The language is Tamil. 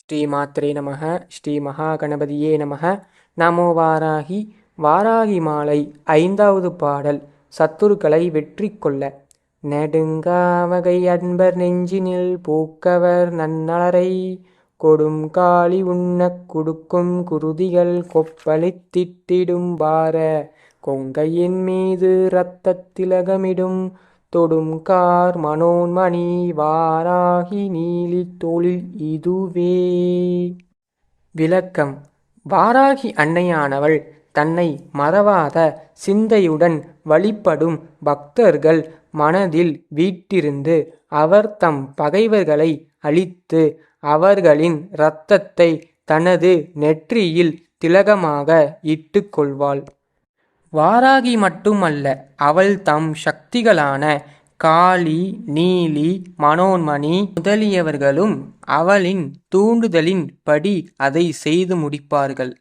ஸ்ரீ மாத்ரே நமக. ஸ்ரீ மகா கணபதியே நமக. நமோ வாராகி. வாராகி மாலை 5வது பாடல். சத்துருக்களை வெற்றி கொள்ள. நெடுங்காவகை அன்பர் நெஞ்சினில் பூக்கவர் நன்னலரை கொடும் காளி உண்ணக் குடுக்கும் குருதிகள் கொப்பளித்திட்டிடும் பார கொங்கையின் மீது இரத்தத் திலகமிடும் தொடும் கார் மனோன்மணி வாராகி நீலி தொழில் இதுவே. விளக்கம். வாராகி அன்னையானவள் தன்னை மறவாத சிந்தையுடன் வழிபடும் பக்தர்கள் மனதில் வீற்றிருந்து அவர் தம் பகைவர்களை அழித்து அவர்களின் இரத்தத்தை தனது நெற்றியில் திலகமாக இட்டுக் கொள்வாள். வாராகி மட்டுமல்ல, அவள் தம் சக்திகளான காளி, நீலி, மனோன்மணி முதலியவர்களும் அவளின் தூண்டுதலின் படி அதை செய்து முடிப்பார்கள்.